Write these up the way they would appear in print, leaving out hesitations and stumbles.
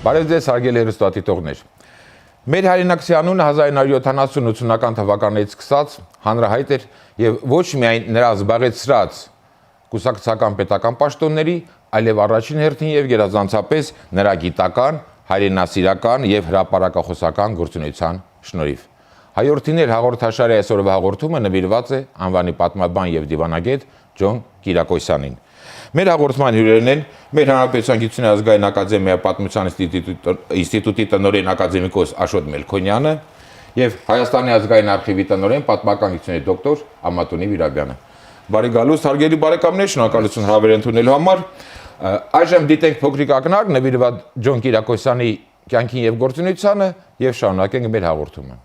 Բարև ձեզ, հարգելի հեռուստադիտողներ։ Մեր հայրենակցի անունը 1970-80-ական թվականներից սկսած հանրահայտ էր եւ ոչ միայն նրա զբաղեցրած կուսակցական պետական պաշտոնների, այլև առաջին հերթին եւ գերազանցապես նրա գիտական, հայրենասիրական եւ հրապարակախոսական գործունեության շնորհիվ։ Հայորդիներ հաղորդաշարի այսօրվա հաղորդումը նվիրված է անվանի պատմաբան եւ դիվանագետ Ջոն Կիրակոսյանին։ Մեր հաղորդման հյուրերն են մեր Հանրապետության գիտության ազգային ակադեմիայի պատմության ինստիտուտի տնօրեն ակադեմիկոս Աշոտ Մելքոնյանը եւ Հայաստանի ազգային արխիվի տնօրեն պատմական գիտությունների դոկտոր Ամատունի Վիրաբյանը։ Բարի գալուստ, հարգելի բարեկամներ, շնորհակալություն հրավեր ընդունելու համար։ Այժմ դիտենք փոքրիկ ակնարկ նվիրված Ջոն Կիրակոսյանի կյանքին եւ գործունեությանը եւ շարունակենք մեր հաղորդումը։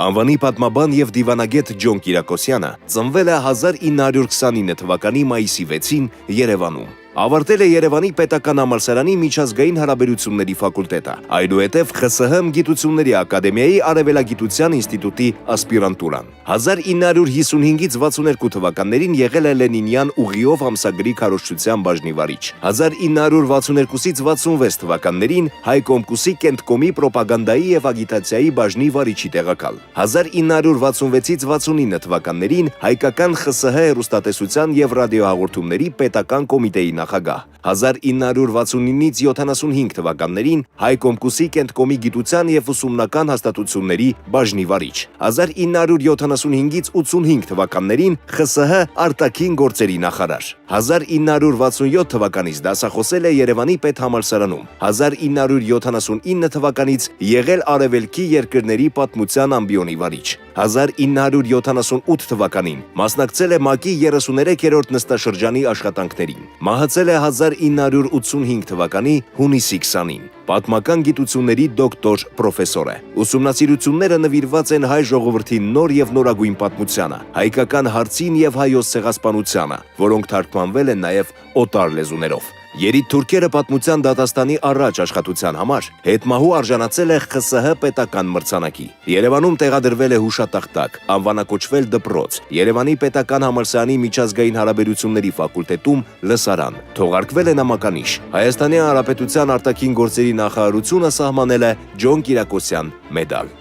Անվանի պատմաբան եւ դիվանագետ Ջոն Կիրակոսյանը ծնվել է 1929 թվականի մայիսի 6-ին Երևանում։ Ավարտել է Երևանի պետական համալսարանի միջազգային հարաբերությունների ֆակուլտետը, այնուհետև ԽՍՀՄ գիտությունների ակադեմիայի արևելագիտության ինստիտուտի ասպիրանտուրան։ 1955-ից 62 թվականներին եղել է Լենինյան ուղիով ամսագրի քարոզչության բաժնի վարիչ։ 1962-ից 66 թվականներին Հայ Կոմկուսի Կենտկոմի պրոպագանդայի եւ ագիտացիայի բաժնի վարիչի տեղակալ։ 1966-ից 69 թվականներին հայկական ԽՍՀ հեռուստատեսության եւ ռադիոհաղորդումների պետական կոմիտեի նախագահ։ 1969-ից 75 թվականներին Հայ Կոմկուսի Կենտկոմի գիտության եւ ուսումնական հաստատությունների բաժնի վարիչ։ 1975-ից 85 թվականներին ԽՍՀ արտաքին գործերի նախարար։ 1967 թվականից դասախոսել է Երևանի պետհամալսարանում։ 1979 թվականից եղել Արևելքի երկրների պատմության ամբիոնի վարիչ։ 1978 թվականին մասնակցել է ՄԱԿ-ի 33-րդ նստաշրջանի աշխատանքներին։ Մահացել է 1985 թվականի հունիսի 20-ին։ Պատմական գիտությունների դոկտոր պրոֆեսոր է։ Ուսումնասիրությունները նվիրված են հայ ժողովրդի նոր եւ նորագույն պատմությանը, հայկական հարցին եւ հայոց ցեղասպանությանը, որոնք թարգմանվել են նաեւ օտար լեզուներով։ Երիտթուրքերը պատմության դատաստանի առաջ աշխատության համար հետմահու արժանացել է ԽՍՀ պետական մրցանակի։ Երևանում տեղադրվել է հուշատախտակ, անվանակոչվել դպրոց, Երևանի պետական համալսարանի միջազգային հարաբերությունների ֆակուլտետում լսարան, թողարկվել է նամականիշ։ Հայաստանի Հանրապետության արտաքին գործերի նախարարությունը սահմանել է Ջոն Կիրակոսյան մեդալ։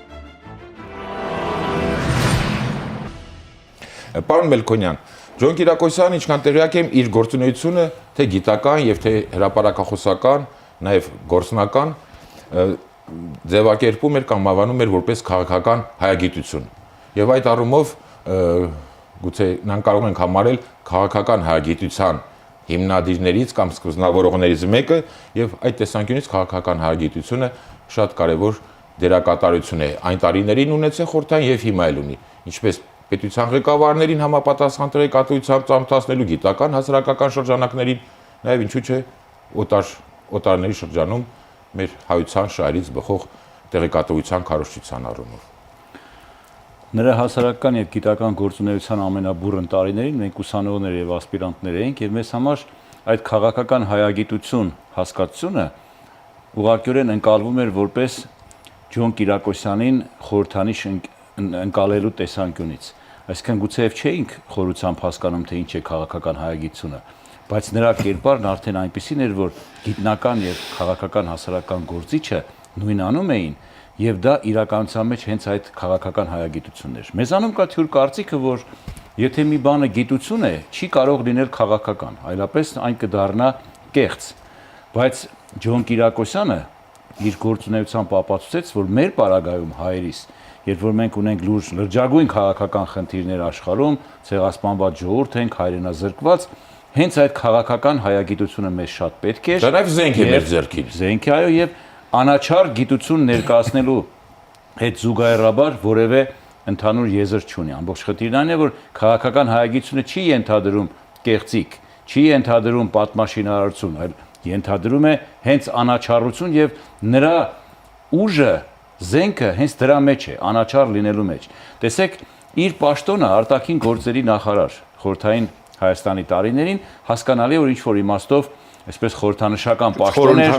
Պարոն Մելքոնյան, Ջոն Կիրակոսյանը ինչքան տեղյակ եմ, իր գործունեությունը թե գիտական եւ թե հրապարակախոսական, նաեւ գործնական ձևակերպում էր կամ անվանում էր որպես քաղաքական հայագիտություն։ Եվ այդ առումով գուցե նրանք կարող ենք համարել քաղաքական հայագիտության հիմնադիրներից կամ սկզբնավորողներից մեկը, եւ այդ տեսանկյունից քաղաքական հայագիտությունը շատ կարեւոր դերակատարություն է այն տարիներին ունեցել խորհրդային եւ հիմա էլ ունի, ինչպես պետության ղեկավարներին համապատասխան տեղեկատվությամբ ծանոթացնելու գիտական հասարակական շրջանակներին, նաև ինչու՞ չէ օտարների շրջանում մեր հայության շահերից բխող տեղեկատվության քարոզչության առումով։ Նրա հասարակական եւ գիտական գործունեության ամենաբուրըն տարիներին մենք ուսանողներ եւ ասպիրանտներ էինք եւ մեզ համար այդ քաղաքական հայագիտություն հասկացությունը ուղղակիորեն ընկալվում էր որպես Ջոն Կիրակոսյանին խորհրդանիշ ընկալելու տեսանկյունից։ Այսինքն գուցեև չէինք խորությամբ հասկանում, թե ինչ է քաղաքական հայագիտությունը, բայց նրա կերպարն արդեն այնպիսին էր, որ գիտնական եւ քաղաքական հասարակական գործիչը նույնանում էին, եւ դա իրականության մեջ հենց այդ քաղաքական հայագիտությունն էր։ Մեզանում կա թյուր կարծիքը, որ եթե մի բանը գիտություն է, չի կարող լինել քաղաքական, այլապես այն կդառնա կեղծ։ Բայց Ջոն Կիրակոսյանը իր գործունեությամբ ապացուցեց, որ մեր պարագայում հայերիս երբ որ մենք ունենք լուրջ լրջագույն քաղաքական խնդիրներ աշխարհում, ցեղասպանված ժողովուրդ ենք, հայրենազրկված, հենց այդ քաղաքական հայագիտությունը մեզ շատ պետք է։ Դա նաև զենք է մեր ձեռքին։ Զենք է, այո, եւ անաչառ գիտություն ներկայացնելու հետ զուգահեռաբար որևէ ընդհանուր եզր չունի։ Ամբողջ խնդիրն այն է, որ քաղաքական հայագիտությունը չի ենթադրում կեղծիք, չի ենթադրում պատմաշինարարություն, այլ ենթադրում է հենց անաչառություն եւ նրա ուժը զենքը հենց դրա մեջ է, անաչառ լինելու մեջ։ Տեսեք, իր պաշտոնը արտաքին գործերի նախարար խորհրդային Հայաստանի տարիներին հասկանալի է, որ ինչ-որ իմաստով այսպես խորհրդանշական պաշտոն էր,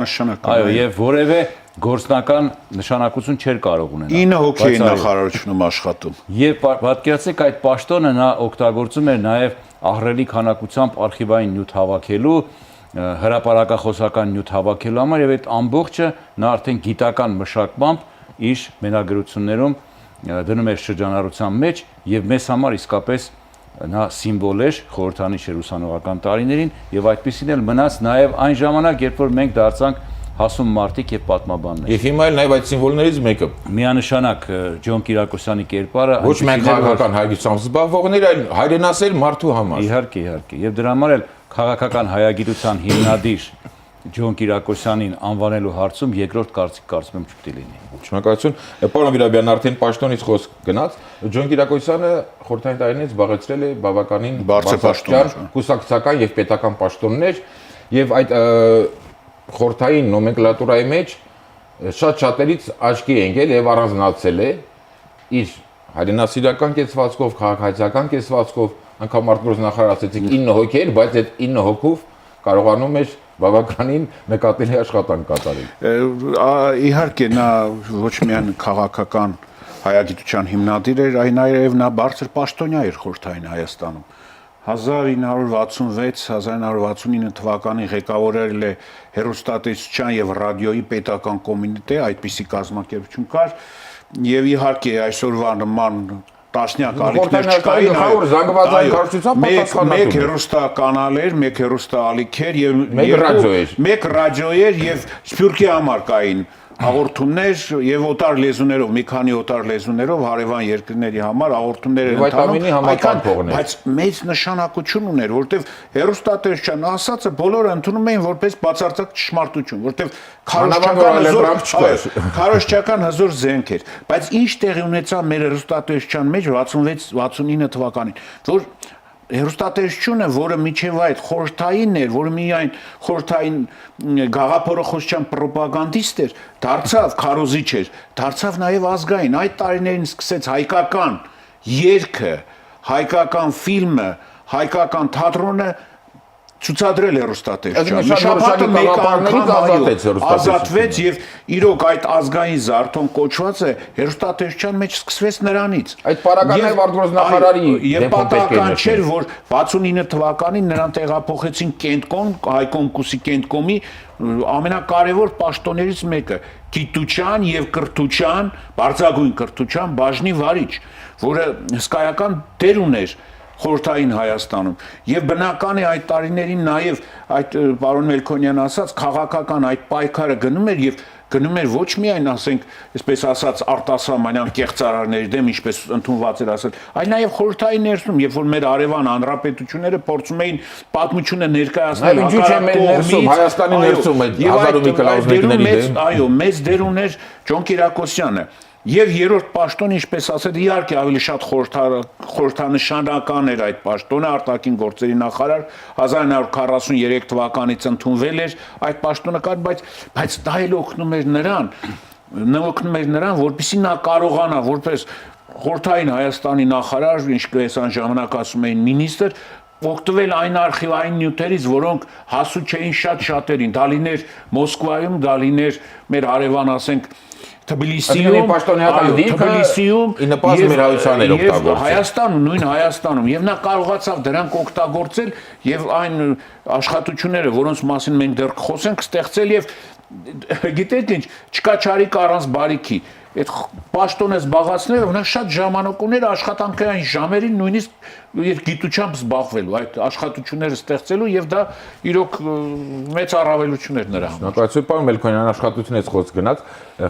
այո, եւ որևէ գործնական նշանակություն չէր կարող ունենալ։ 9 հոգի էին նախարարությունում աշխատում։ Եվ պատկերացրեք այդ պաշտոնը նա օգտագործում էր նաեւ ահռելի քանակությամբ արխիվային նյութ հավաքելու, հրապարակախոսական նյութ հավաքելու համար եւ այդ ամբողջը նա արդեն գիտական մշակմամբ իր մենագրություններում դնում էր շրջանառության մեջ եւ մեզ համար իսկապես նա սիմվոլ էր խորհրդանիշ էր ուսանողական տարիներին եւ այդպեսին էլ մնաց նաեւ այն ժամանակ, երբ որ մենք դարձանք հասուն մարդիկ եւ պատմաբաններ։ Եվ հիմա էլ նաեւ այդ սիմվոլներից մեկը Միանշանակ Ջոն Կիրակոսյանի կերպարը ոչ միայն քաղաքական հայրենասիրությամբ զբաղվողներ, այլ հայրենասեր մարդու համար։ Իհարկե, իհարկե։ Եվ դրա համար էլ քաղաքական հայագիտության հիմնադիր Ջոն Կիրակոսյանին անվանելու հարցում երկրորդ կարծում եմ չպետք է լինի։ Շնորհակալություն։ Պարոն Վիրաբյան, արդեն պաշտոնից խոսք գնաց։ Ջոն Կիրակոսյանը խորհրդային տարիներից զբաղեցրել է բավականին բարձր կուսակցական եւ պետական պաշտոններ եւ այդ խորհրդային նոմենկլատուրայի մեջ շատ-շատերից աչքի է ընկել եւ առանձնացել է իր հայրենասիրական կեցվածքով, քաղաքացիական կեցվածքով, անգամ արտգործնախարար նախարարացեցիք 9 հոգի էր, բայց այդ 9 հոգով կարողանում էր բավականին նկատելի աշխատանք կատարել։ Իհարկե նա ոչ միայն քաղաքական հայագիտության հիմնադիր էր, այլ նաև նա բարձր պաշտոնյա էր խորհրդային Հայաստանում։ 1966-1969 թվականին ղեկավարել է հեռուստատեսության եւ ռադիոյի պետական կոմիտե, այդպիսի կազմակերպություն կար, եւ իհարկե այսօրվա նման տասնյակ ալիքներ չկային, մեկ հեռուստականալ էր, մեկ հեռուստաալիք էր եւ մեկ ռադիո էր եւ Սփյուռքի համար կային հաղորդումներ եւ օտար լեզուներով, մի քանի օտար լեզուներով հարևան երկրների համար հաղորդումներ են ընթանում, բայց մեծ նշանակություն ուներ, որտեվ հեռուստատեսչության ասածը բոլորը ընդունում էին որպես բացարձակ ճշմարտություն, որտեվ քարոզչական հզոր զենք էր, բայց ինչ տեղի ունեցավ մեր հեռուստատեսչության մեջ 66-69 թվականին, որ հեռուստատեսությունը, որը միջև այդ խորհրդային էր, որը միայն խորհրդային գաղափարախոսության պրոպագանդիստ էր, դարձավ քարոզիչ էր, դարձավ նաև ազգային։ Այդ տարիներին սկսեց հայկական երգը, հայկական ֆիլմը, հայկական թատրոնը ցուցադրել հեռուստատեսչության։ Շաբաթը մեկ անգամ ազատվեց եւ իրոք այդ ազգային զարթոն կոչվածը հեռուստատեսչության մեջ սկսվեց նրանից։ Այդ պարագաներ արտգործնախարարի եւ պատահական չէր, որ 69 թվականին նրան տեղափոխեցին Կենտկոմ, Հայկոմ Կուսի Կենտկոմի ամենակարևոր պաշտոններից մեկը՝ գիտության եւ կրթության, բարձրագույն կրթության բաժնի վարիչ, որը հսկայական դեր ուներ խորհրդային Հայաստանում եւ բնական է այդ տարիներին նաեւ այդ պարոն Մելքոնյան ասած քաղաքական այդ պայքարը գնում էր եւ գնում էր ոչ միայն ասենք այսպես ասած արտասահմանյան կեղծարարների դեմ ինչպես ընդունված էր ասել, այլ նաեւ խորհրդային ներսում, երբ որ մեր արևան հանրապետությունները փորձում էին պատմությունը ներկայացնել Հայաստանի ներսում այդ 1000 մի կլաուզների դեմ, այո, մեծ դեր ուներ Ջոն Կիրակոսյանը։ Եվ երրորդ պաշտոնը, ինչպես ասել, իհարկե ավելի շատ խորհրդանշանական էր այդ պաշտոնը, արտաքին գործերի նախարար 1943 թվականից ընդունվել էր այդ պաշտոնը կար, բայց դա էլ օգնում էր նրան, որպեսզի նա կարողանա որպես խորհրդային Հայաստանի նախարար, ինչպես այն ժամանակ ասում էին մինիստր, օգտվել այն արխիվային նյութերից, որոնք հասու չէին շատ-շատերին, դա լիներ Մոսկվայում, դա լիներ մեր հարևան, ասենք, Թբիլիսիում, նույն Հայաստանում, եւ նա կարողացավ դրանք օգտագործել եւ այն աշխատությունները, որոնց մասին մենք դեռ խոսենք, ստեղծել եւ գիտեք ինչ, չկա չարիք առանց բարիքի։ Այդ պաշտոնը զբաղացնելը նա շատ ժամանակ ուներ աշխատանքային ժամերին նույնիսկ գիտությամբ զբաղվելու, այդ աշխատությունները ստեղծելու եւ դա իրոք մեծ առավելություն էր նրա համար։ Շնորհակալություն, պարոն Մելքոնյան, աշխատությունից խոսք գնաց,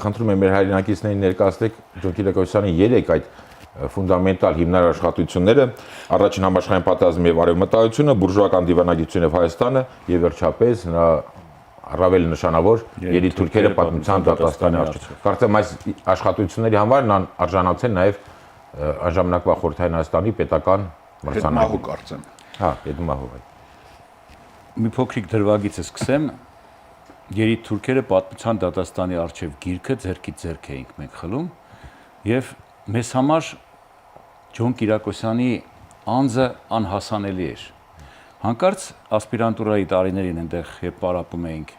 խնդրում եմ մեր հայրենակիցներին ներկայացնեք Ջոն Կիրակոսյանի 3 այդ ֆունդամենտալ հիմնարար աշխատությունները՝ առաջին համաշխարհային պատերազմը եւ արևմտայությունը, բուրժուական դիվանագիտությունը եւ Հայաստանը եւ վերջապես նրա առավել նշանավոր երիտթուրքերը պատմության դատաստանի առջև։ Կարծեմ այս աշխատությունների համար նա արժանացել նաև անժամանակվա խորհրդային Հայաստանի պետական մրցանակի կարծեմ։ Հա, Պետմահու։ Մի փոքրիկ դրվագից սկսեմ։ Երիտթուրքերը պատմության դատաստանի առջև գիրքը ձեռքից ձեռք էինք մենք խլում եւ մեզ համար Ջոն Կիրակոսյանի անձը անհասանելի էր։ Հանկարծ ասպիրանտուրայի տարիներին այնտեղ երբ պարապում էինք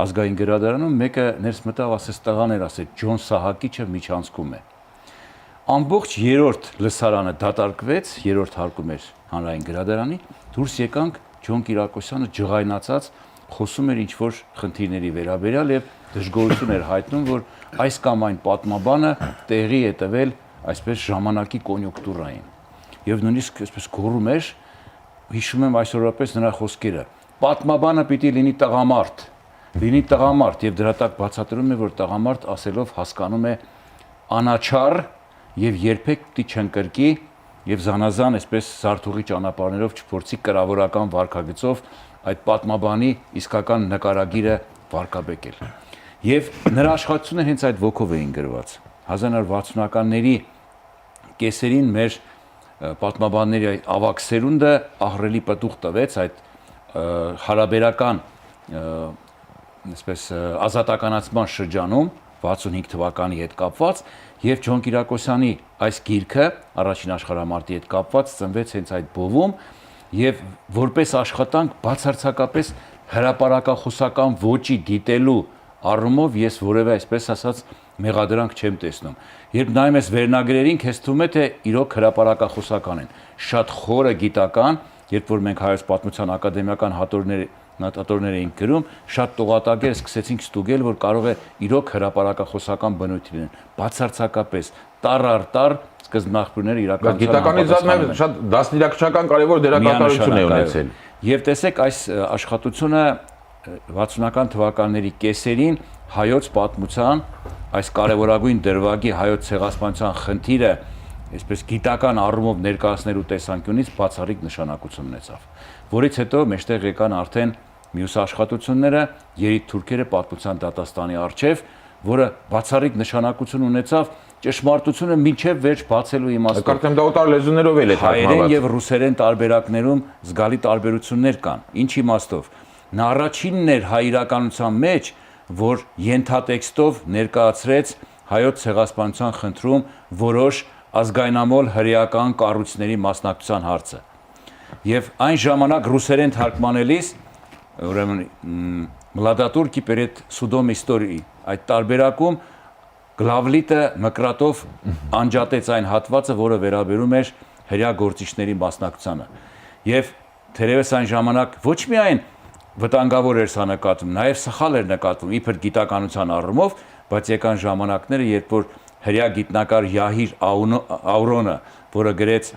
ազգային գրադարանում, մեկը ներս մտավ, ասեց տղաներ, ասեց Ջոն Սահակիչը միջանցքում է։ Ամբողջ երրորդ լսարանը դատարկվեց, երրորդ հարկում էր հանրային գրադարանի, դուրս եկանք Ջոն Կիրակոսյանը ջղայնացած խոսում էր ինչ-որ խնդիրների վերաբերյալ եւ դժգոհություն էր հայտնում, որ այս կամ այն պատմաբանը տեղի է տվել այսպես ժամանակի կոնյունկտուրային։ Եվ նույնիսկ այսպես գոռում էր, հիշում եմ այսօրապես նրա խոսքերը. պատմաբանը պիտի լինի տղամարդ, եւ դրա տակ բացատրում է, որ տղամարդ ասելով հասկանում է անաչառ եւ երբեք պիտի չընկրկի եւ զանազան այսպես զարթուղի ճանապարհներով չփորձի կրավորական վարքագծով այդ պատմաբանի իսկական նկարագիրը վարկաբեկել։ Եվ նրա աշխատությունները հենց այդ ոգով էին գրված։ 1960-ականների կեսերին մեր պատմաբանների ավագ սերունդը ահռելի պտուղ տվեց այդ հարաբերական այսպես ազատականացման շրջանում 65 թվականի հետ կապված եւ Ջոն Կիրակոսյանի այս գիրքը առաջին աշխարհամարտի հետ կապված ծնվեց հենց այդ բովում եւ որպես աշխատանք բացարձակապես հրապարակախոսական ոճի դիտելու առումով ես որևէ այսպես ասած մեղադրանք չեմ տեսնում։ Երբ նայում ես վերնագրերին, քեզ թվում է թե իրոք հրապարակախոսական են։ Շատ խորը գիտական, երբ որ մենք հայոց պատմության ակադեմիական հատորներ էինք գրում, շատ տողատագեր սկսեցինք ստուգել, որ կարող է իրոք հրապարակախոսական բնույթ լինել։ Բացարձակապես տառ առ տառ սկզբնաղբյուրները իրականության գիտականից զատ շատ դաստիարակչական կարևոր դերակատարություն է ունեցել։ Եվ տեսեք այս աշխատությունը 60-ական թվականների կեսերին հայոց պատմության այս կարևորագույն դրվագի հայոց ցեղասպանության խնդիրը այսպես գիտական առումով ներկայացնելու տեսանկյունից բացառիկ նշանակություն ունեցավ, որից հետո մեջտեղ եկան արդեն մյուս աշխատությունները երիտ թուրքերը պատմության դատաստանի առջև, որը բացառիկ նշանակություն ունեցավ ճշմարտությունը մինչև վերջ բացելու իմաստով։ Կարծեմ դա օտար լեզուներով էլ է թարգմանված։ Հայերեն եւ ռուսերեն տարբերակներում զգալի տարբերություններ կան։ Ինչ իմաստով։ Նա առաջինն էր հայ իրականության մեջ, որ ենթատեքստով ներկայացրեց հայոց ցեղասպանության խնդրում որոշ ազգայնամոլ հրեական կառույցների մասնակցության հարցը։ Եվ այն ժամանակ ռուսերեն թարգմանելիս, ուրեմն Մլադատուրքի перед судом истории այդ տարբերակում Գլավլիտը Մկրատով անջատեց այն հատվածը, որը վերաբերում էր հրեա գործիչների մասնակցությանը։ Եվ թերևս այն ժամանակ ոչ միայն վտանգավոր էր սա նկատվում, նաև սխալ էր նկատվում իբր գիտականության առումով, բայց եկան ժամանակները, երբ որ հրեա գիտնակար Յահիր Աուրոնը, որը գրեց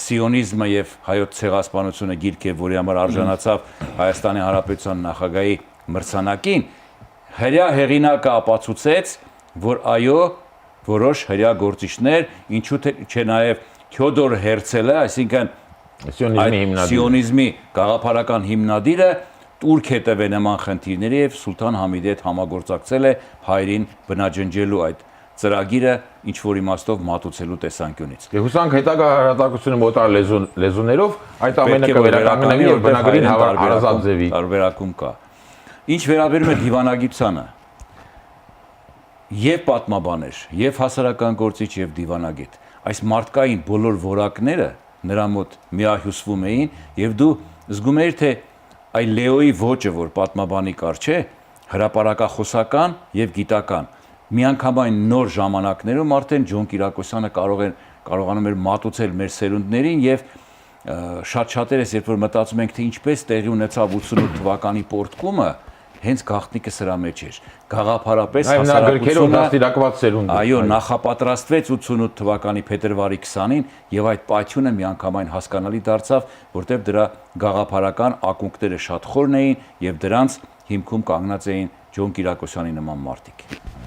Սիոնիզմը եւ հայոց ցեղասպանությունը գիրք է, որի համար արժանացավ Հայաստանի Հանրապետության նախագահի մրցանակին, հրեա հեղինակը ապացուցեց, որ այո, որոշ հրեա գործիչներ, ինչու չէ նաև Թյոդոր Հերցելը, այսինքն սիոնիզմի գաղափարական հիմնադիրը տուրք է տվել նման խնդիրների եւ Սուլթան Համիդի հետ համագործակցել է հայերին բնաջնջելու այդ ծրագիրը ինչ որ իմաստով մատուցելու տեսանկյունից։ Հուսանք հետագա հրատարակությունը մոտար լեզուներով այդ ամենը կվերականգնվի եւ բնագրին հարազատ ձևի տարբերակում կա։ Ինչ վերաբերում է դիվանագիտությանը, եւ պատմաբաներ, եւ հասարակական գործիչ եւ դիվանագետ, այս մարդկային բոլոր որակները նրա մոտ միահյուսվում էին եւ դու զգում էիր թե այ Լեոյի ոճը, որ պատմաբանի կար չէ, հրապարակախոսական եւ գիտական։ Միանգամայն նոր ժամանակներում արդեն Ջոն Կիրակոսյանը կարողանում էր մատուցել մեր սերունդներին եւ շատ շատերս երբ որ մտածում ենք թե ինչպես տեղի ունեցավ 88 թվականի պորտկումը, հենց գաղտնիքը սրա մեջ էր։ Գաղափարապես հասարակությունը այո, նախապատրաստվեց 88 թվականի փետրվարի 20-ին եւ այդ պայթյունը միանգամայն հասկանալի դարձավ, որտեղ դրա գաղափարական ակունքները շատ խորն էին եւ դրանց հիմքում կանգնած էին Ջոն Կիրակոսյանի նման մարդիկ։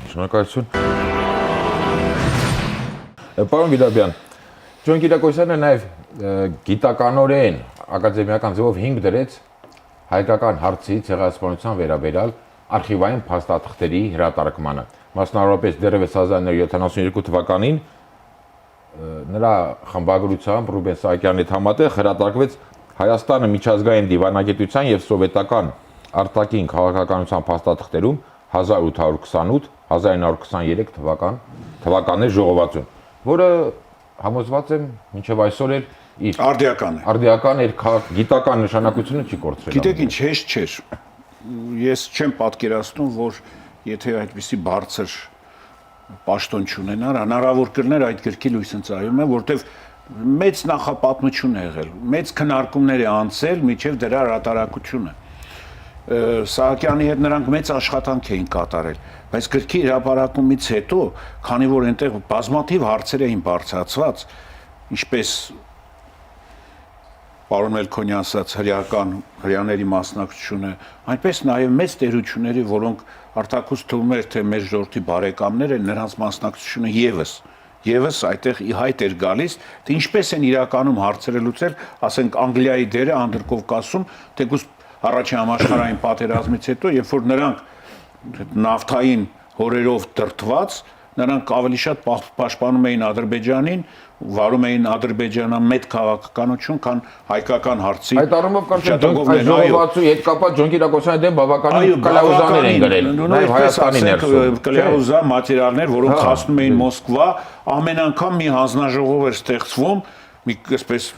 Շնորհակալություն։ Պարոն Վիդաբյան, Ջոն Կիրակոսյանը նաև գիտականորեն ակադեմիական ձևով հիմք դրեց հայկական հարցի ցեղասպանության վերաբերյալ արխիվային փաստաթղթերի հրատարակմանը։ Մասնավորապես դեռևս 1972 թվականին նրա խմբագրությամբ Ռուբեն Սահակյանի հետ համատեղ հրատարակվեց Հայաստանը միջազգային դիվանագիտության եւ սովետական արտաքին քաղաքականության փաստաթղթերում 1828-1923 թվականների ժողովածուն, որը համոզված եմ մինչև այսօր էլ իր արդիական էր գիտական նշանակությունը չի կորցրել։ Գիտեք ինչ, հեշտ չէր։ Ես չեմ պատկերացնում, որ եթե այդպիսի բարձր պաշտոն չունենար, հնարավոր կլիներ այդ գրքի լույս ընծայումը, որտեվ մեծ նախապատմություն է եղել, մեծ քննարկումներ է անցել միջև դրա հրատարակությունը։ Սահակյանի հետ նրանք մեծ աշխատանք էին կատարել, բայց գրքի հրապարակումից հետո, քանի որ այնտեղ բազմաթիվ հարցեր էին բարձրացված, ինչպես պարոն Մելքոնյան ասաց հрьяաների մասնակցությունը, այնպես նաև մեծ տերությունների, որոնք արտաքուստ թվում էր, թե մեր ժողովրդի բարեկամները, նրանց մասնակցությունը եւս այդտեղ ի հայտ էր գալիս, թե ինչպես են իրականում հարցերը լուծել, ասենք Անգլիայի դերը Անդրկովկասում, թեկուզ առաջին համաշխարհային պատերազմից հետո, երբ որ նրանք նավթային հորերով դրդված, նրանք ավելի շատ պաշտպանում էին Ադրբեջանին, վարում էին ադրբեջանամետ քաղաքականություն, քան հայկական հարցի։ Այդ առումով կարծեմ ժողովածու հետ կապված Ջոն Կիրակոսյանի դեմ բավականին կլաուզաներ են գրել։ Նաև Հայաստանի ներսում կլաուզա մատերիալներ, որոնք հասնում էին Մոսկվա, ամեն անգամ մի հանձնաժողով էր ստեղծվում, մի այսպես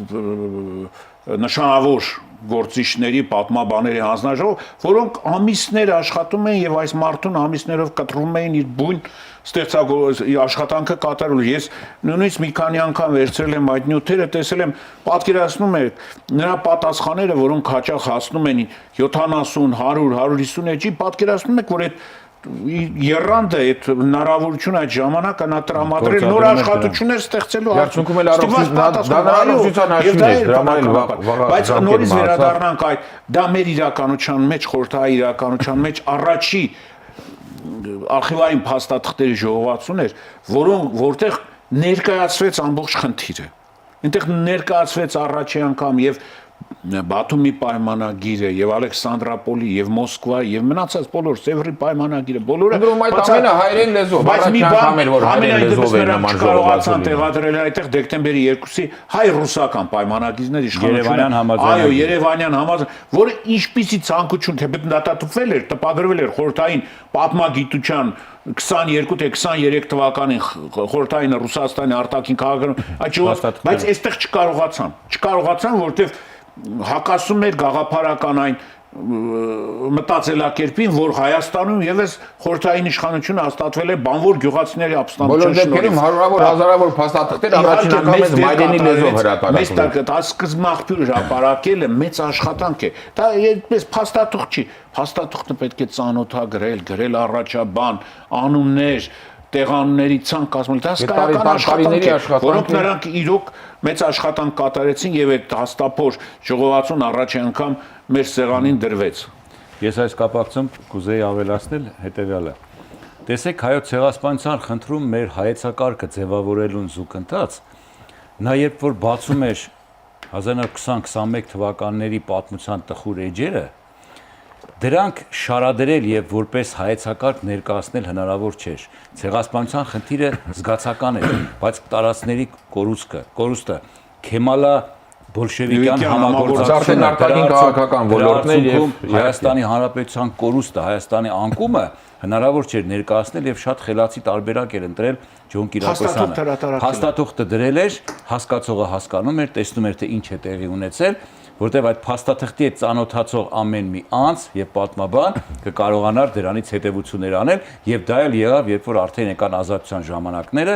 նշանավոր գործիչների պատմաբաների հանձնաժողով, որոնք ամիսներ աշխատում էին եւ այս մարդուն ամիսներով կտրում էին իր բուն աշխատանքը կատարելու։ Ես նույնիսկ մի քանի անգամ վերցրել եմ այդ նյութերը, տեսել եմ, պատկերացնում եք նրա պատասխանները, որոնք հաճախ հասնում են 70, 100, 150 էջի, պատկերացնում եք, որ այդ երանդը այդ հնարավորությունը այդ ժամանակը նա տրամադրել նոր աշխատություններ ստեղծելու արդյունքում էլ առողջության բայց նորից վերադառնանք այդ դա մեր իրականության մեջ խորհրդային իրականության մեջ առաջի արխիվային փաստաթղթերի ժողովածուն էր, որտեղ ներկայացվեց ամբողջ խնդիրը։ Այնտեղ ներկայացվեց առաջի անգամ եւ Բաթումի պայմանագիրը եւ Ալեքսանդրապոլի եւ Մոսկվա եւ մնացած բոլոր Սևրի պայմանագիրը բոլորը բայց ամենը հայերեն լեզվով բայց մի բան էր որ հայերեն լեզվով էր նման կարողացան տեղադրել այդտեղ դեկտեմբերի 2-ի հայ-ռուսական պայմանագիրներ իշխանությունը այո Երևանյան համաձայն որը ինչպիսի ցանկություն թե դատատուվել էր տպագրվել էր խորհրդային պատմագիտության 22 թե 23 թվականին խորհրդային Ռուսաստանի արտաքին քաղաքական բայց այստեղ չկարողացան որտեվ հակասում էր գաղափարական այն մտածելակերպին, որ Հայաստանում եւս խորհրդային իշխանությունը հաստատվել է բանվոր գյուղացիների ապստամբության շնորհիվ։ Բոլոր դեպքերում հարյուրավոր հազարավոր փաստաթղթեր առաջին անգամ մայրենի լեզվով հրապարակվել։ Դա սկզբնաղբյուր հրապարակելը մեծ աշխատանք է։ Դա այդպես փաստաթուղթ չի։ Փաստաթուղթը պետք է ծանոթագրել, գրել առաջաբան, անուններ, տեղանունների ցանկ կազմել, դա հսկայական աշխատանք է, որոնք նրանք իրոք մեծ աշխատանք կատարեցին եւ այդ հաստափոր ժողովածուն առաջի անգամ մեր սեղանին դրվեց։ Ես այս կապակցությամբ կուզեի ավելացնել հետեւյալը։ Տեսեք հայոց ցեղասպանության խնդրում մեր հայեցակարգը ձևավորելուն զուգընթաց, նա երբ որ բացում էր 1920-21 թվականների պատմության տխուր էջերը, դրանք շարադրել եւ որպես հայեցակարգ ներկայացնել հնարավոր չէր։ Ցեղասպանության խնդիրը զգացական էր, բայց տարածքների կորուստը Քեմալա բոլշևիկյան համագործակցության արտաքին քաղաքական ոլորտներ եւ Հայաստանի Հանրապետության կորուստը, Հայաստանի անկումը հնարավոր չէր ներկայացնել եւ շատ խելացի տարբերակ էր ընտրել Ջոն Կիրակոսյանը։ Հաստատուղթը դրել էր, հասկացողը հասկանում էր, տեսնում էր թե ինչ է տեղի ունեցել, որտեղ այդ փաստաթղթի հետ ծանոթացող ամեն մի անձ եւ պատմաբան կկարողանար դրանից հետեւություններ անել եւ դա էլ եղավ, երբ որ արդեն եկան ազատության ժամանակները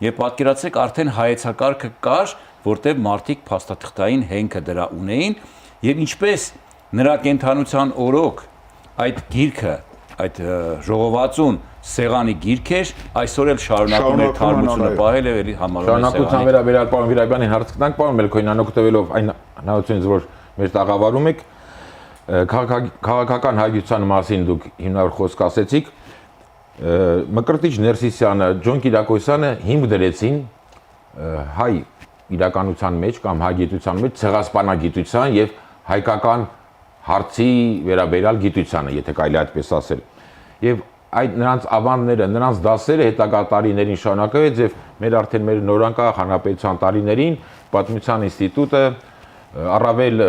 եւ պատկերացրեք արդեն հայեցակարգը կար, որտեղ մարդիկ փաստաթղթային հենքը դրա ունեին եւ ինչպես նրա կենթանության օրոք այդ գիրքը, այդ ժողովածուն սեղանի գիրք էր, այսօր էլ շարունակում է թարմությունը պահել եւ էլի համարում է սեղանի։ Շարունակության վերաբերյալ պարոն Վիրաբյանին հարց կտանք, պարոն Մելքոնյան, օգտվելով այն հնարավորությունից, որ մեր տաղավարում եք, քաղաքական հայության մասին դուք հիմնավոր խոսք ասեցիք, Մկրտիչ Ներսիսյանը, Ջոն Կիրակոսյանը հիմք դրեցին հայ իրականության մեջ կամ հայ գիտության մեջ ցեղասպանագիտության եւ հայկական հարցի վերաբերյալ գիտությանը, եթե կարելի այդպես ասել։ Եվ այդ նրանց ավանդները, նրանց դասերը հետագա տարիներին շարունակվեց եւ մեր արդեն մեր նորանկախ հանրապետության տարիներին Պատմության ինստիտուտը առավել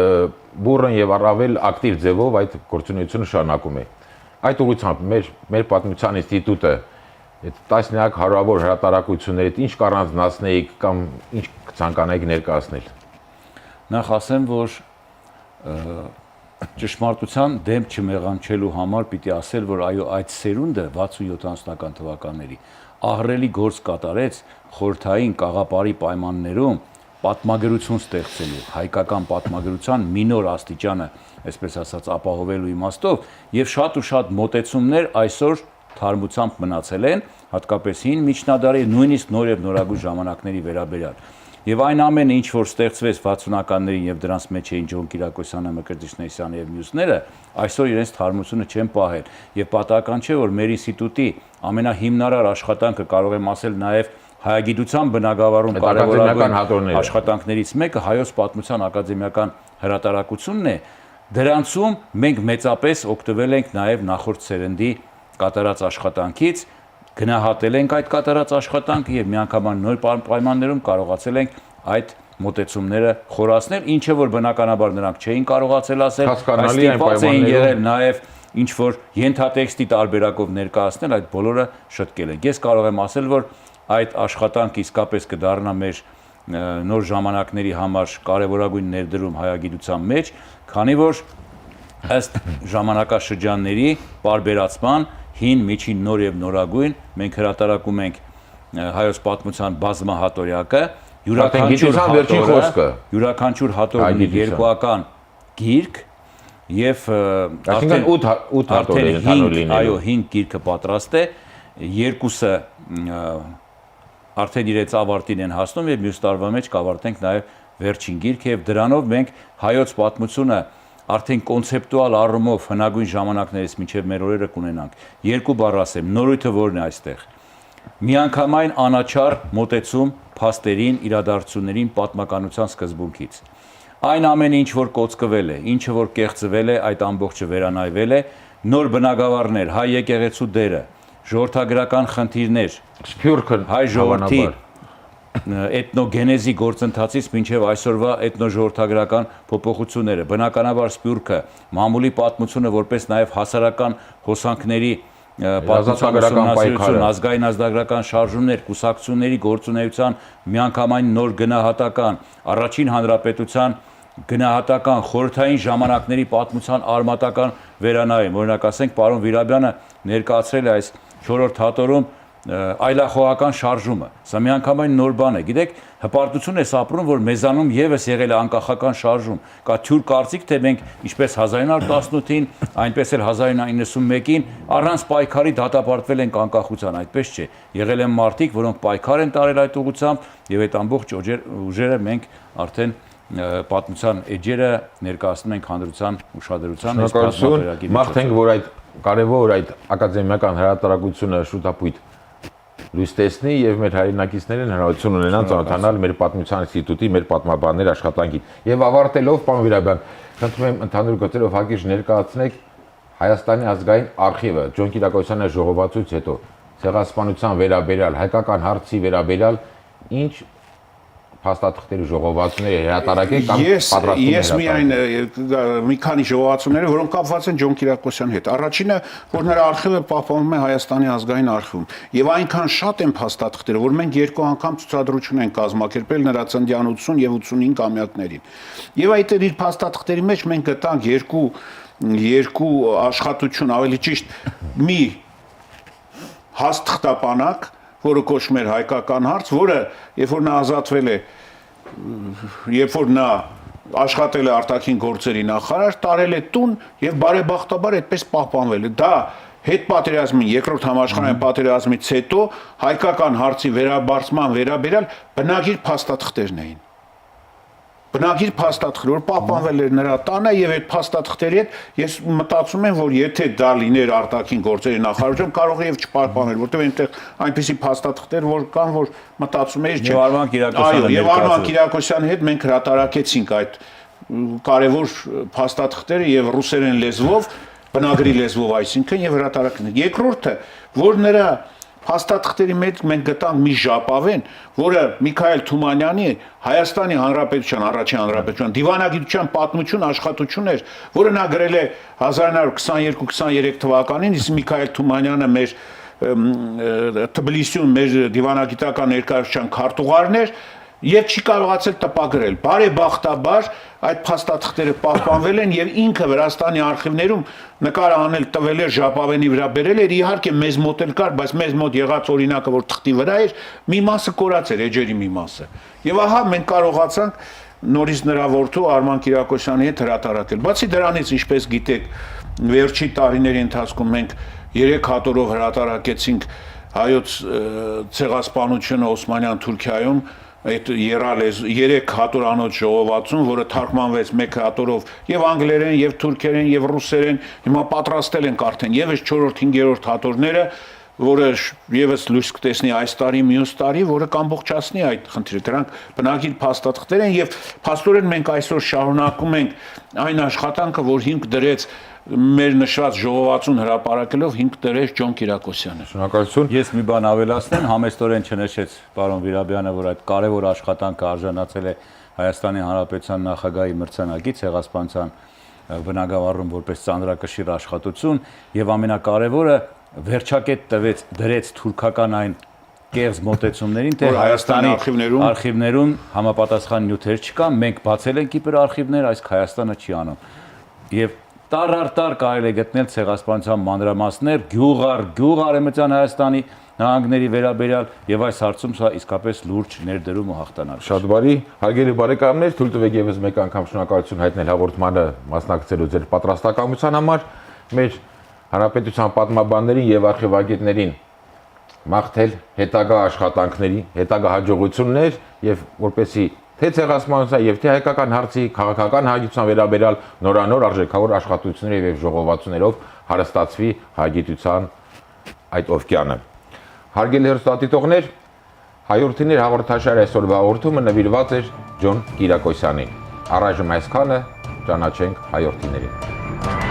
բուրըն եւ առավել ակտիվ ձևով այդ գործունեությունը շարունակում է։ Այդ ուղղությամբ մեր Պատմության ինստիտուտը այդ տասնյակ հարյուրավոր հրատարակություններից ինչ կառանձնացնեիք կամ ինչ ցանկանայիք ներկայացնել։ Նախ ասեմ, որ ճշմարտության դեմ չմեղանչելու համար պիտի ասել, որ այո, այդ սերունդը 60-70-ական թվականների ահռելի գործ կատարեց խորհրդային կաղապարի պայմաններում պատմագրություն ստեղծելու, հայկական պատմագրության մի նոր աստիճանը, այսպես ասած, ապահովելու իմաստով, եւ շատ ու շատ մոտեցումներ այսօր թարմությամբ մնացել են, հատկապես հին միջնադարի, նույնիսկ նոր եւ նորագույն ժամանակների վերաբերյալ։ Եվ այն ամենը, ինչ որ ստեղծվեց 60-ականներին եւ դրանց մեջ էին Ջոն Կիրակոսյանը, Մկրտիչ Նեսյանը եւ մյուսները, այսօր իրենց թարմությունը չեն պահել։ Եվ պատահական չէ, որ մեր ինստիտուտի ամենահիմնարար աշխատանքը կարող եմ ասել նաեւ հայագիտության բնագավառում կարևորագույն աշխատանքներից մեկը հայոց պատմության ակադեմիական հրատարակությունն է։ Դրանցում մենք մեծապես օգտվել ենք նաեւ նախորդ սերնդի կատարած աշխատանքից, գնահատել ենք այդ կատարած աշխատանքը եւ միանգամայն նոր պայմաններում կարողացել ենք այդ մոտեցումները խորացնել, ինչը որ բնականաբար նրանք չէին կարողացել ասել, այստեղված էին եղել նաեւ ինչ որ ենթատեքստի տարբերակով ներկայացնել, այդ բոլորը շտկել են։ Ես կարող եմ ասել, որ այդ աշխատանքը իսկապես կդառնա մեր նոր ժամանակների համար կարևորագույն ներդրում հայագիտության մեջ, քանի որ ըստ ժամանակաշրջանների բարբերացման հին, միջին, նոր եւ նորագույն մենք հրատարակում ենք հայոց պատմության բազմահատորյակը, յուրաքանչյուր հատոր ունի երկուական գիրք եւ արդեն 8 հատորներ ընդհանուր լինելու։ Այո, 5 գիրքը պատրաստ է, երկուսը արդեն իրենց ավարտին են հասնում եւ մյուս տարվա մեջ կավարտենք նաեւ վերջին գիրքը եւ դրանով մենք հայոց պատմությունը արդեն կոնցեպտուալ առումով հնագույն ժամանակներից մինչև մեր օրերը կունենանք։ Երկու բառ ասեմ, նորույթը որն է այստեղ։ Միանգամայն անաչառ մոտեցում փաստերին, իրադարձություններին, պատմականության սկզբունքից։ Այն ամենը, ինչ որ կոծկվել է, ինչը որ կեղծվել է, այդ ամբողջը վերանայվել է, նոր բնագավառներ, հայ եկեղեցու դերը, ժողովրդագրական խնդիրներ, Սփյուռքը հայ ժողովրդի էթնոգենեզի գործընթացից մինչև այսօրվա էթնոժողովրդագրական փոփոխությունները, բնականաբար Սփյուռքը, մամուլի պատմությունը որպես նաև հասարական հոսանքների պատմություն, ազգային ազգագրական շարժումներ, կուսակցությունների գործունեության միանգամայն նոր գնահատական, առաջին հանրապետության գնահատական, խորհրդային ժամանակների պատմության արմատական վերանայում, օրինակ ասենք պարոն Վիրաբյանը ներկայացրել է այս 4-րդ հատորում այլախոհական շարժումը, սա միանգամայն նոր բան է, գիտեք, հպարտություն է ապրում, որ մեզանում եւս եղել է անկախական շարժում, կա թյուր կարծիք, թե մենք ինչպես 1918-ին, այնպես էլ 1991-ին առանց պայքարի դատապարտվել ենք անկախության, այդպես չէ, եղել են մարդիկ, որոնք պայքար են տարել այդ ուղղությամբ եւ այդ ամբողջ ուժերը մենք արդեն պատմության էջերը ներկայացնում ենք հանրության ուշադրության, մաղթենք, որ այդ կարևոր այդ ակադեմիական հրատարակությունը շուտապույտ լույս տեսնի եւ մեր հայրենակիցներին հնարավորություն ունենան ծանոթանալ մեր պատմության ինստիտուտի, մեր պատմաբանների աշխատանքին։ Եվ ավարտելով, պարոն Վիրաբյան, խնդրում եմ ընդհանուր գծերով հակիրճ ներկայացնեք Հայաստանի ազգային արխիվը Ջոն Կիրակոսյանի ժողովածուից հետո ցեղասպանության վերաբերյալ, հայկական հարցի վերաբերյալ ինչ փաստաթղթերի ժողովածուները հրատարակեք կամ պատրաստում ես միայն մի քանի ժողովածուները, որոնք կապված են Ջոն Կիրակոսյանի հետ։ Առաջինը, որ նրա արխիվը պահպանվում է Հայաստանի ազգային արխիվում, եւ այնքան շատ են փաստաթղթերը, որ մենք երկու անգամ ցուցադրություն ենք կազմակերպել նրա ծննդյան 80 եւ 85-ամյակներին։ Եվ այդ իր փաստաթղթերի մեջ մենք գտանք երկու աշխատություն, ավելի ճիշտ մի հաստղտապանակ, որը կոչվում էր հայկական հարց, որը երբ որ նա ազատվել է, երբ որ նա աշխատել է արտաքին գործերի նախարար, տարել է տուն եւ բարեբախտաբար այդպես պահպանվել է։ Դա հետպատերազմի երկրորդ համաշխարհային պատերազմից հետո հայկական հարցի վերաբարձման վերաբերյալ բնագիր փաստաթղթերն էին։ Բնագիր փաստաթղթեր, որ պահպանվել էր նրա տանը եւ այդ փաստաթղթերի հետ ես մտածում եմ, որ եթե դա լիներ արտաքին գործերի նախարարություն, կարող է եւ չպահպանել, որտեղ այնտեղ այնպիսի փաստաթղթեր որ կան, որ մտածում էի, չէ։ Այո, եւ Արման Կիրակոսյանի հետ մենք հրատարակեցինք այդ կարևոր փաստաթղթերը եւ ռուսերեն լեզվով, բնագրի լեզվով, այսինքն եւ հրատարակն։ Երկրորդը, որ նրա փաստաթղթերի մեջ մենք գտանք մի ժապավեն, որը Միքայել Թումանյանի Հայաստանի Հանրապետության, առաջին Հանրապետության դիվանագիտության պատմություն աշխատություն էր, որը նա գրել է 1922-23 թվականին, իսկ Միքայել Թումանյանը մեր Թբիլիսիում մեր դիվանագիտական ներկայացության քարտուղարն էր, Եվ չի կարողացել տպագրել։ Բարեբախտաբար այդ փաստաթղթերը պահպանվել են եւ ինքը Վրաստանի արխիվներում նկար անել տվել էր ժապավենի վրա բերել էր, իհարկե մեզ մոտ էլ կար, բայց մեզ մոտ եղած օրինակը, որ թղթի վրա էր, մի մասը կորած էր, էջերի մի մասը։ Եվ ահա մենք կարողացանք նորից նրա որդու Արման Կիրակոսյանի հետ հրատարակել։ Բացի դրանից, ինչպես գիտեք, վերջի տարիների ընթացքում մենք 3 հատորով հրատարակեցինք հայոց ցեղասպանությունը Օսմանյան Թուրքիայում, այդ եռալ 3 հատորանոց ժողովածուն, որը թարգմանվեց 1 հատորով եւ անգլերեն, եւ թուրքերեն, եւ ռուսերեն, հիմա պատրաստել ենք արդեն եւս 4-րդ, 5-րդ հատորները, որը եւս լույս կտեսնի այս տարի, մյուս տարի, որը կամբողջացնի այդ խնդիրը։ Դրանք բնագիր փաստաթղթեր են եւ փաստորեն մենք այսօր շարունակում ենք այն աշխատանքը, որ հիմք դրեց մեր նշված ժողովածուն հրապարակելով հիմք դրեց Ջոն Կիրակոսյանը։ Շնորհակալություն։ Ես մի բան ավելացնեմ, համեստորեն չնշեց պարոն Վիրաբյանը, որ այդ կարևոր աշխատանքը արժանացել է Հայաստանի Հանրապետության նախագահի մրցանակի ցեղասպանության բնագավառում որպես ծանրակշիռ աշխատություն եւ ամենակարևորը վերջակետ դրեց թուրքական այն կեղծ մոտեցումներին, թե Հայաստանի արխիվներում համապատասխան նյութեր չկա, մենք բացել ենք իբր արխիվներ, այս Հայաստանը չի անում։ Եվ տար առ տար կարելի է գտնել ցեղասպանության մանրամասներ, գյուղ Արևմտյան Հայաստանի նահանգների վերաբերյալ եւ այս հարցում սա իսկապես լուրջ ներդրում ու հաղթանակ։ Շատ բարի, հարգելի բարեկամներ, թույլ տվեք եւս մեկ անգամ շնորհակալություն հայտնել հաղորդմանը մասնակցելու ձեր պատրաստակամության համար, մեր հանրապետության պատմաբաններին եւ արխիվագետներին մաղթել հետագա աշխատանքների, հետագա հաջողություններ եւ որպեսի թե ցեղասպանության եւ թե հայկական հարցի քաղաքական հագիտության վերաբերյալ նորանոր արժեքավոր աշխատություններով եւ ժողովածուներով հարստացվի հայգիտության այդ օվկիանը։ Հարգելի հեռուստադիտողներ, հայորդիներ հաղորդաշարի այսօրվա հաղորդումը նվիրված էր Ջոն Կիրակոսյանին։ Առայժմ այսքանը, ճանաչենք հայորդիներին։